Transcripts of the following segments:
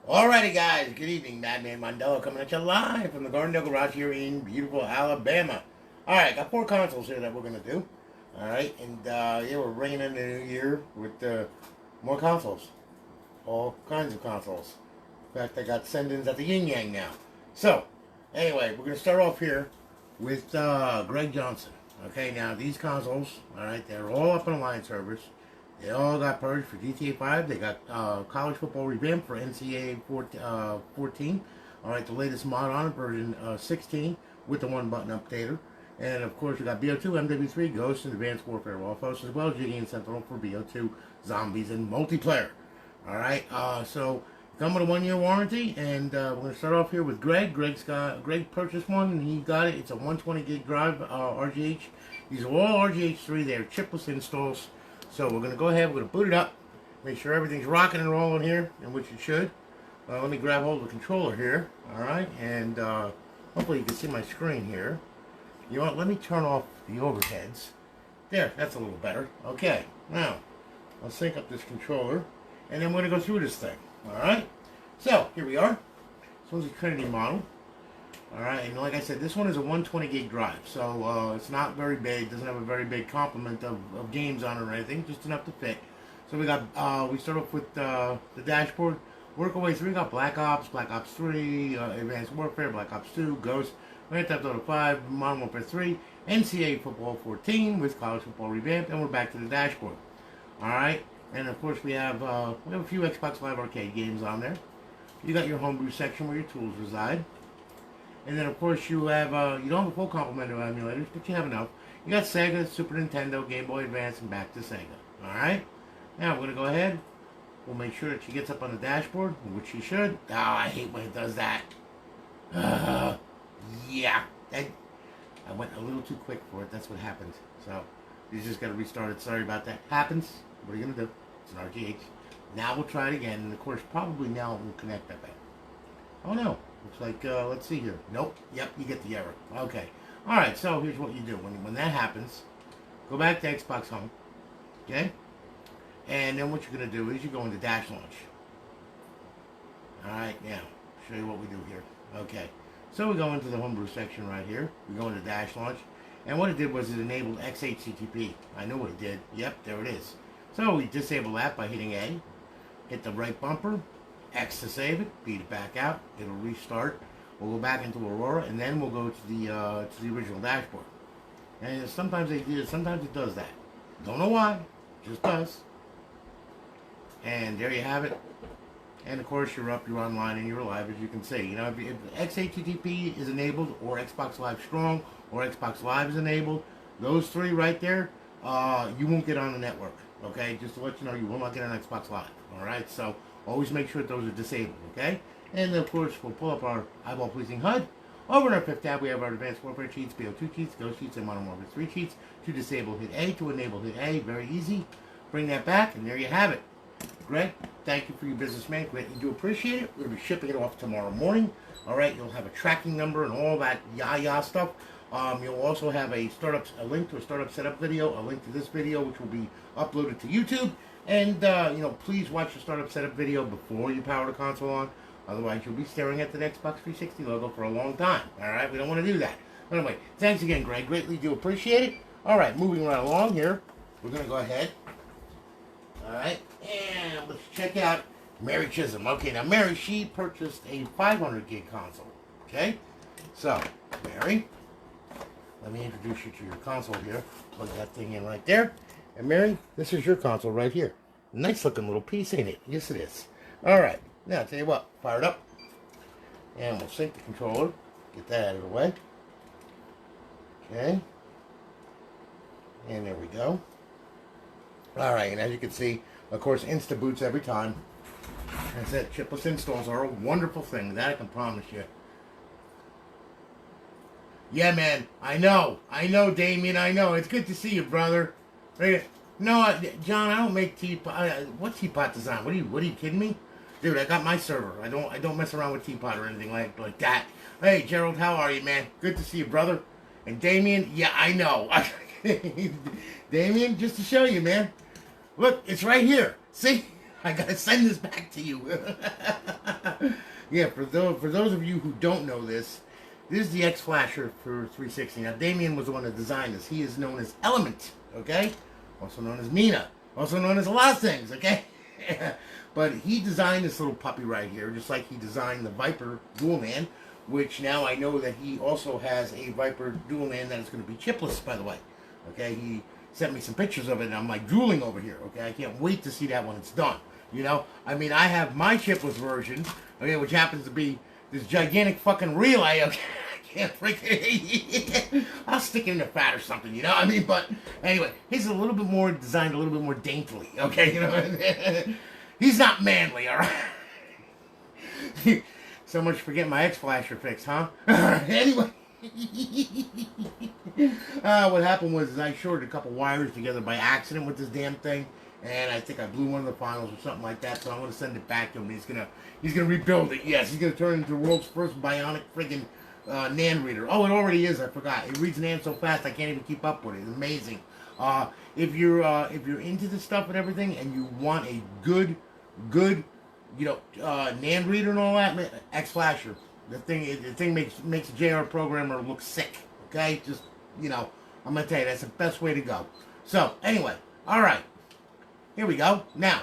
Alrighty, guys. Good evening. Madman Mondello coming at you live from the Gardendale Garage here in beautiful Alabama. Alright, got 4 consoles here that we're going to do. Alright, and yeah, we're ringing in the new year with more consoles. All kinds of consoles. In fact, I got send-ins at the Yin Yang now. So, anyway, we're going to start off here with Greg Johnson. Okay, now these consoles, alright, they're all up on Alliance servers. They all got purged for GTA 5. They got college football revamped for NCAA 14. All right, the latest mod on it, version 16, with the one-button updater. And, of course, we got BO2, MW3, Ghost, and Advanced Warfare Waffles, as well as Jiggy and Sentinel for BO2, Zombies, and Multiplayer. All right, so come with a 1-year warranty, and we're going to start off here with Greg. Greg purchased one, and he got it. It's a 120 gig drive, RGH. These are all RGH3. They're chipless installs. So we're going to go ahead, we're going to boot it up, make sure everything's rocking and rolling here, in which it should. Let me grab hold of the controller here, alright, and hopefully you can see my screen here. You know what, let me turn off the overheads. There, that's a little better. Okay, now, I'll sync up this controller, and then we're going to go through this thing, alright? So, here we are. This one's a Trinity model. Alright, and like I said, this one is a 120 gig drive, so it's not very big, doesn't have a very big complement of games on it or anything, just enough to fit. So we got, we start off with the dashboard, work our way through. We got Black Ops 3, Advanced Warfare, Black Ops 2, Ghost, Grand Theft Auto 5, Modern Warfare 3, NCAA Football 14 with college football revamped, and we're back to the dashboard. Alright, and of course we have a few Xbox Live Arcade games on there. You got your homebrew section where your tools reside. And then, of course, you have, you don't have a full complement of emulators, but you have enough. You got Sega, Super Nintendo, Game Boy Advance, and back to Sega. Alright? Now, we're going to go ahead. We'll make sure that she gets up on the dashboard, which she should. Oh, I hate when it does that. Yeah. I went a little too quick for it. That's what happened. So, you just got to restart it. Sorry about that. Happens. What are you going to do? It's an RGH. Now we'll try it again. And, of course, probably now it will connect that way. Oh, no. Looks like, let's see here. Nope. Yep, you get the error. Okay. Alright, so here's what you do. When that happens, go back to Xbox Home. Okay? And then what you're going to do is you go into Dash Launch. Alright, now, show you what we do here. Okay. So we go into the homebrew section right here. We go into Dash Launch. And what it did was it enabled XHTTP. I know what it did. Yep, there it is. So we disable that by hitting A. Hit the right bumper. X to save it, beat it back out, it'll restart. We'll go back into Aurora, and then we'll go to the original dashboard. And sometimes sometimes it does that. Don't know why, it just does. And there you have it. And of course, you're up, you're online, and you're live, as you can see. You know, if XHTTP is enabled, or Xbox Live Strong, or Xbox Live is enabled, those three right there, you won't get on the network. Okay, just to let you know, you will not get on Xbox Live. All right, so. Always make sure that those are disabled, okay? And then, of course, we'll pull up our eyeball-pleasing HUD. Over in our 5th tab, we have our Advanced Warfare cheats, BO2 cheats, Ghost cheats, and Modern Warfare 3 cheats. To disable, hit A. To enable, hit A. Very easy. Bring that back, and there you have it. Greg, thank you for your business, man. Greatly do appreciate it. We'll be shipping it off tomorrow morning. All right, you'll have a tracking number and all that yah-yah stuff. You'll also have a link to a startup setup video, a link to this video, which will be uploaded to YouTube. And, you know, please watch the startup setup video before you power the console on. Otherwise, you'll be staring at the Xbox 360 logo for a long time. All right? We don't want to do that. But anyway, thanks again, Greg. Greatly do appreciate it. All right, moving right along here. We're going to go ahead. All right. And let's check out Mary Chisholm. Okay, now, Mary, she purchased a 500 gig console. Okay? So, Mary, let me introduce you to your console here. Plug that thing in right there. And Mary, this is your console right here. Nice looking little piece, ain't it? Yes, it is. Alright, now I'll tell you what, fire it up. And we'll sync the controller. Get that out of the way. Okay. And there we go. Alright, and as you can see, of course, Insta boots every time. As I said, chipless installs are a wonderful thing. That I can promise you. Yeah, man, I know, Damien, I know. It's good to see you, brother. No, John, I don't make teapot. What teapot design? What are you kidding me? Dude, I got my server. I don't mess around with teapot or anything like that. Hey, Gerald, how are you, man? Good to see you, brother. And Damien, yeah, I know. Damien, just to show you, man. Look, it's right here. See? I gotta send this back to you. Yeah, for those of you who don't know this, this is the X Flasher for 360. Now, Damien was the one that designed this. He is known as Element, okay? Also known as Mina. Also known as a lot of things, okay? But he designed this little puppy right here, just like he designed the Viper Dual Man, which now I know that he also has a Viper Dual Man that is going to be chipless, by the way. Okay, he sent me some pictures of it, and I'm like drooling over here, okay? I can't wait to see that when it's done, you know? I mean, I have my chipless version, okay, which happens to be this gigantic fucking relay, okay? I can't freaking... I'll stick it in the fat or something, you know? I mean, but anyway, he's a little bit more designed, a little bit more daintily, okay? You know, he's not manly, all right? So much for getting my X-Flasher fixed, huh? Anyway. What happened was I shorted a couple wires together by accident with this damn thing, and I think I blew one of the finals or something like that. So I'm gonna send it back to him. He's gonna rebuild it. Yes, he's gonna turn it into the world's first bionic friggin' NAND reader. Oh, it already is. I forgot. It reads NAND so fast I can't even keep up with it. It's amazing. If you're into this stuff and everything, and you want a good, you know, NAND reader and all that, man, X Flasher. The thing makes a JR programmer look sick. Okay, just, you know, I'm gonna tell you that's the best way to go. So anyway, all right, here we go. Now,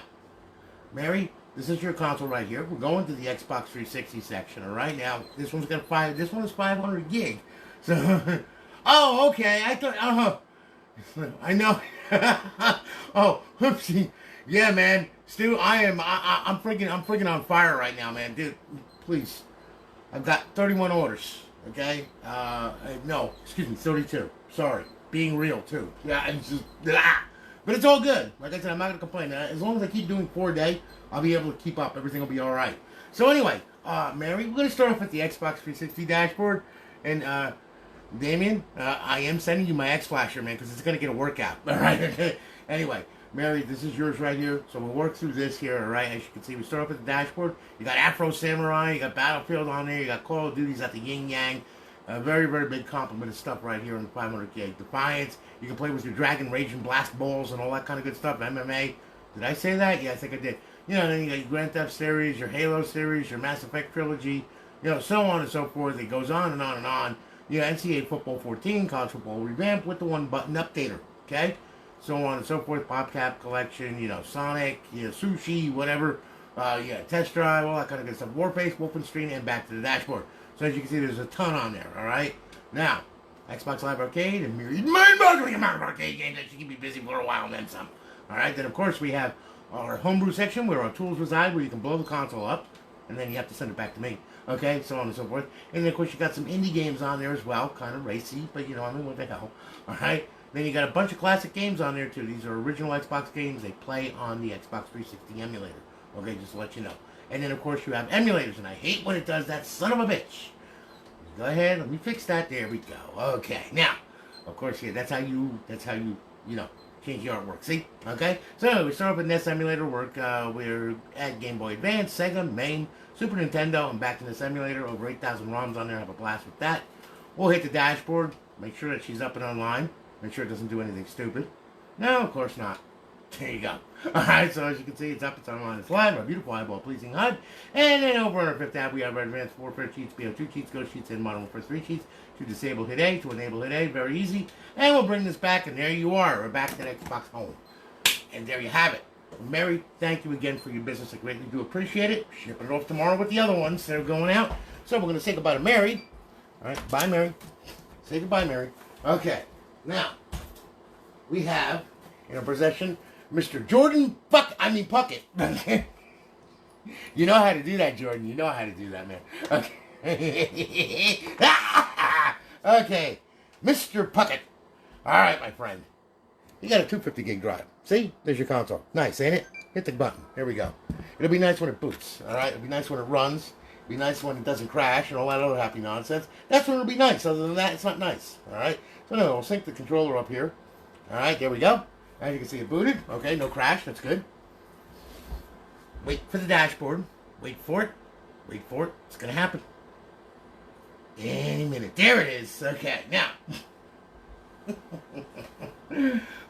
Mary, this is your console right here. We're going to the Xbox 360 section. All right, now this one's got This one is 500 gig. So, oh, okay. I thought, I know. Oh, oopsie. Yeah, man. Stu, I'm freaking on fire right now, man. Dude, please. I've got 31 orders, okay? No, excuse me, 32. Sorry. Being real, too. Yeah, it's just, but it's all good. Like I said, I'm not going to complain. As long as I keep doing 4 a day, I'll be able to keep up. Everything will be all right. So anyway, Mary, we're going to start off with the Xbox 360 dashboard. And, Damien, I am sending you my X-Flasher, man, because it's going to get a workout. All right? Anyway. Mary, this is yours right here. So we'll work through this here, all right? As you can see, we start off with the dashboard. You got Afro Samurai, you got Battlefield on there, you got Call of Duty, you got the Yin Yang. A very, very big complement of stuff right here in the 500 gig. Defiance, you can play with your Dragon Rage and Blast Balls and all that kind of good stuff. MMA, did I say that? Yeah, I think I did. You know, then you got your Grand Theft series, your Halo series, your Mass Effect trilogy, you know, so on and so forth. It goes on and on and on. You know, NCAA Football 14, College Football Revamped with the one-button updater, okay? So on and so forth, PopCap collection, you know, Sonic, you know, Sushi, whatever, yeah, Test Drive, all that kind of good stuff. Warface, Wolfenstein, and back to the dashboard. So as you can see, there's a ton on there, all right? Now, Xbox Live Arcade and myriad mind-boggling amount of arcade games that should keep you busy for a while and then some. All right, then of course we have our homebrew section where our tools reside, where you can blow the console up, and then you have to send it back to me. Okay, so on and so forth. And then of course you got some indie games on there as well, kind of racy, but you know, I mean, what the hell? All right. Then you got a bunch of classic games on there too. These are original Xbox games. They play on the Xbox 360 emulator. Okay, just to let you know. And then of course you have emulators, and I hate when it does that, son of a bitch. Go ahead, let me fix that. There we go. Okay, now, of course, yeah, that's how you you know, change the artwork. See? Okay. So we start off with NES emulator work. We're at Game Boy Advance, Sega, MAME, Super Nintendo, and back to this emulator. Over 8,000 ROMs on there. Have a blast with that. We'll hit the dashboard. Make sure that she's up and online. Make sure it doesn't do anything stupid. No, of course not. There you go. Alright, so as you can see, it's up, it's online, it's live, our beautiful eyeball pleasing HUD. And then over on our fifth tab, we have our advanced warfare cheats, BO2 cheats, ghost cheats, and modern warfare 3 cheats. To disable hit A, to enable hit A, very easy. And we'll bring this back, and there you are. We're back to the Xbox home. And there you have it. Mary, thank you again for your business. I greatly do appreciate it. Shipping it off tomorrow with the other ones that are going out. So we're going to say goodbye to Mary. Alright, bye Mary. Say goodbye, Mary. Okay, now, we have in our possession Mr. Jordan Puckett. You know how to do that, Jordan. You know how to do that, man. Okay. Okay. Mr. Puckett. Alright, my friend. You got a 250 gig drive. See? There's your console. Nice, ain't it? Hit the button. There we go. It'll be nice when it boots. Alright? It'll be nice when it runs. It'll be nice when it doesn't crash and all that other happy nonsense. That's when it'll be nice. Other than that, it's not nice. Alright? So now we'll sync the controller up here. Alright, there we go. As you can see, it booted. Okay, no crash. That's good. Wait for the dashboard. Wait for it. Wait for it. It's going to happen. Any minute. There it is. Okay, now.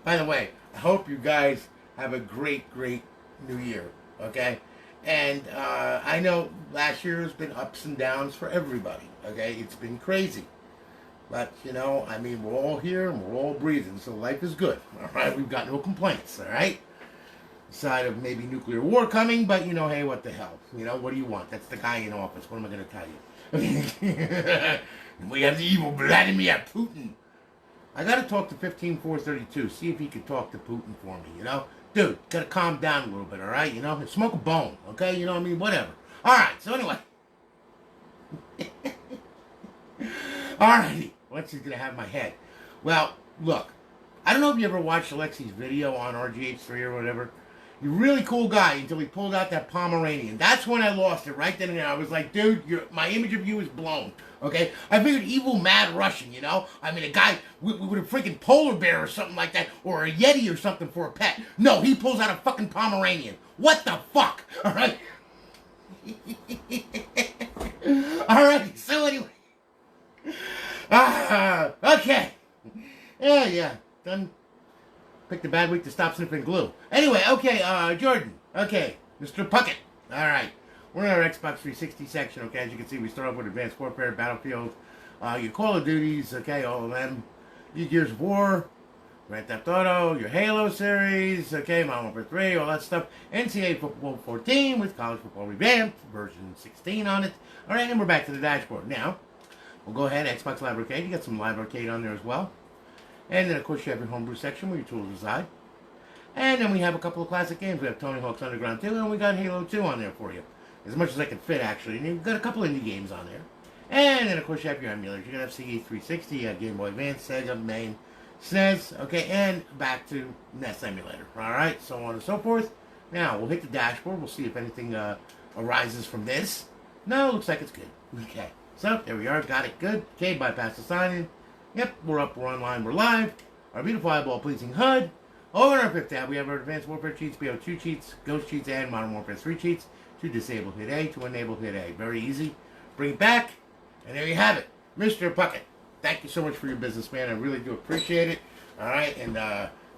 By the way, I hope you guys have a great, great new year. Okay? And I know last year has been ups and downs for everybody. Okay, it's been crazy. But, you know, I mean, we're all here and we're all breathing, so life is good. All right, we've got no complaints, all right? Aside of maybe nuclear war coming, but, you know, hey, what the hell? You know, what do you want? That's the guy in office. What am I going to tell you? We have the evil Vladimir Putin. I got to talk to 15432, see if he could talk to Putin for me, you know? Dude, got to calm down a little bit, all right? You know, smoke a bone, okay? You know what I mean? Whatever. All right, so anyway. Alrighty, what's he gonna have my head? Well, look, I don't know if you ever watched Alexi's video on RGH3 or whatever. You're a really cool guy until he pulled out that Pomeranian. That's when I lost it, right then and there. I was like, dude, my image of you is blown, okay? I figured evil, mad Russian, you know? I mean, a guy with a freaking polar bear or something like that, or a Yeti or something for a pet. No, he pulls out a fucking Pomeranian. What the fuck? Alright? Alright, so anyway. Okay. Yeah. Done. Picked a bad week to stop sniffing glue. Anyway, okay, Jordan. Okay, Mr. Puckett. Alright. We're in our Xbox 360 section, okay? As you can see, we start off with Advanced Warfare, Battlefield, your Call of Duties, okay, all of them. Your Gears of War, Grand Theft Auto, your Halo series, okay, Modern Warfare 3, all that stuff. NCAA Football 14 with College Football Revamped, version 16 on it. Alright, and we're back to the dashboard. Now, we'll go ahead, Xbox Live Arcade. You got some Live Arcade on there as well. And then, of course, you have your homebrew section where your tools reside. And then we have a couple of classic games. We have Tony Hawk's Underground 2, and we got Halo 2 on there for you. As much as I can fit, actually. And you've got a couple of indie games on there. And then, of course, you have your emulators. You're going to have CE360, you have Game Boy Advance, Sega, MAME, SNES, okay, and back to NES emulator. Alright, so on and so forth. Now, we'll hit the dashboard. We'll see if anything arises from this. No, looks like it's good. Okay. So, there we are. Got it. Good. Okay, bypass the sign-in. Yep, we're up, we're online, we're live. Our beautiful eyeball-pleasing HUD. Over in our fifth tab, we have our Advanced Warfare cheats, BO2 cheats, Ghost cheats, and Modern Warfare 3 cheats. To disable, hit A. To enable, hit A. Very easy. Bring it back, and there you have it. Mr. Puckett, thank you so much for your business, man. I really do appreciate it. All right, and,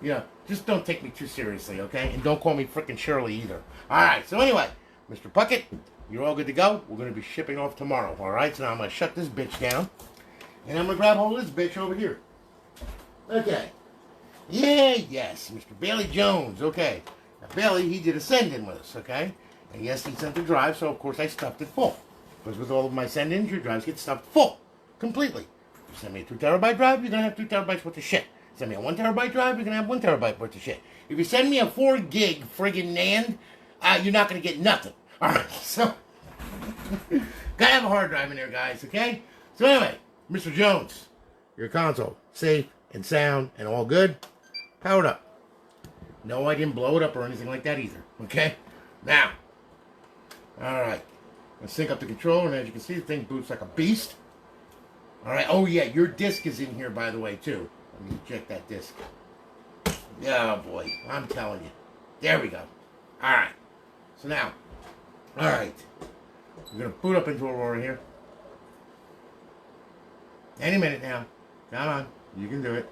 you know, just don't take me too seriously, okay? And don't call me frickin' Shirley either. All right, so anyway, Mr. Puckett, you're all good to go. We're going to be shipping off tomorrow, all right? So now I'm going to shut this bitch down. And I'm going to grab hold of this bitch over here. Okay. Yeah, yes, Mr. Bailey Jones. Okay. Now, Bailey, he did a send-in with us, okay? And yes, he sent the drive, so of course I stuffed it full. Because with all of my send-ins, your drives get stuffed full. Completely. If you send me a 2 terabyte drive, you're going to have 2 terabytes worth of shit. Send me a 1 terabyte drive, you're going to have 1 terabyte worth of shit. If you send me a 4 gig friggin' NAND, you're not going to get nothing. Alright, so... gotta have a hard drive in there, guys, okay? So anyway... Mr. Jones, your console, safe and sound and all good, powered up. No, I didn't blow it up or anything like that either, okay? Now, alright, let's sync up the controller, and as you can see, the thing boots like a beast. Alright, oh yeah, your disc is in here, by the way, too. Let me check that disc. Oh boy, I'm telling you. There we go. Alright, so now, alright, we're going to boot up into Aurora here. Any minute now. Come on. You can do it.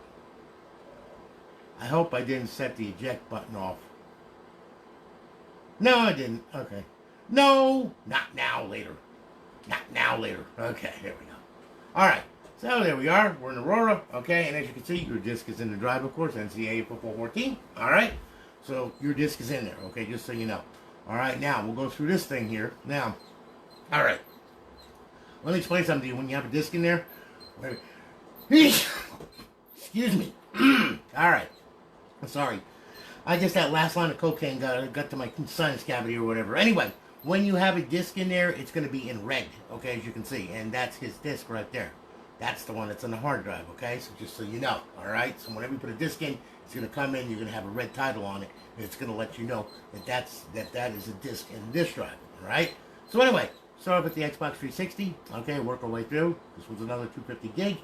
I hope I didn't set the eject button off. No, I didn't. Okay. No! Not now, later. Not now, later. Okay, here we go. Alright. So there we are. We're in Aurora. Okay, and as you can see, your disc is in the drive, of course. NCAA Football 14. Alright. So your disc is in there. Okay, just so you know. Alright, now we'll go through this thing here. Now, alright. Let me explain something to you. When you have a disc in there, excuse me. Alright. I'm sorry. I guess that last line of cocaine got to my sinus cavity or whatever. Anyway, when you have a disc in there, it's going to be in red, okay, as you can see. And that's his disc right there. That's the one that's on the hard drive, okay? So just so you know, alright? So whenever you put a disc in, it's going to come in, you're going to have a red title on it, and it's going to let you know that that is a disc in this drive, alright? So anyway, start off with the Xbox 360, okay, work our way through. This was another 250 gig.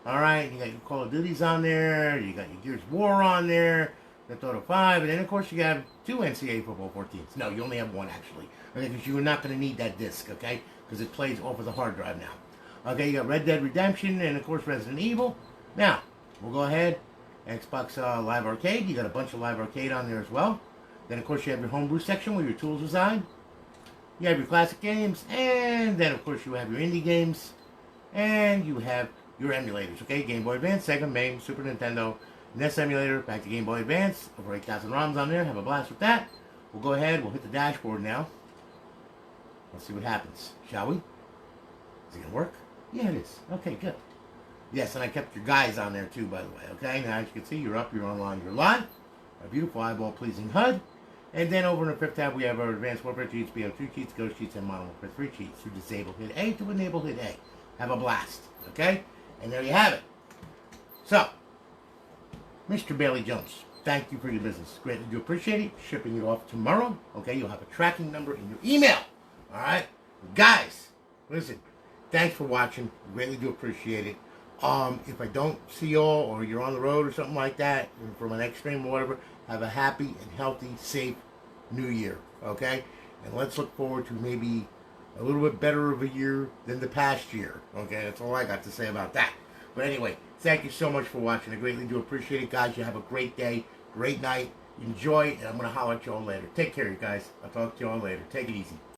Alright, you got your Call of Duties on there, you got your Gears of War on there, the Total 5, and then of course you have 2 NCAA Football 14s. No, you only have 1 actually, okay, because you're not going to need that disc, okay, because it plays off of the hard drive now. Okay, you got Red Dead Redemption, and of course Resident Evil. Now, we'll go ahead, Xbox Live Arcade, you got a bunch of Live Arcade on there as well. Then of course you have your homebrew section where your tools reside. You have your classic games, and then of course you have your indie games, and you have your emulators. Okay, Game Boy Advance, Sega, MAME, Super Nintendo, NES emulator, back to Game Boy Advance. Over 8,000 ROMs on there. Have a blast with that. We'll go ahead. We'll hit the dashboard now. Let's see what happens, shall we? Is it gonna work? Yeah, it is. Okay, good. Yes, and I kept your guys on there too, by the way. Okay, now as you can see, you're up, you're online, you're live. A beautiful eyeball-pleasing HUD. And then over in the fifth tab, we have our Advanced Warfare cheats, BO2 cheats, Ghost cheats, and Modern Warfare 3 cheats. To disable, hit A. To enable, hit A. Have a blast. Okay? And there you have it. So, Mr. Bailey Jones, thank you for your business. Greatly do appreciate it. Shipping it off tomorrow. Okay? You'll have a tracking number in your email. All right? Guys, listen. Thanks for watching. Greatly do appreciate it. If I don't see y'all, or you're on the road or something like that, from an next stream or whatever, have a happy and healthy, safe New Year, okay? And let's look forward to maybe a little bit better of a year than the past year, okay? That's all I got to say about that. But anyway, thank you so much for watching. I greatly do appreciate it, guys. You have a great day, great night. Enjoy, and I'm going to holler at y'all later. Take care, you guys. I'll talk to y'all later. Take it easy.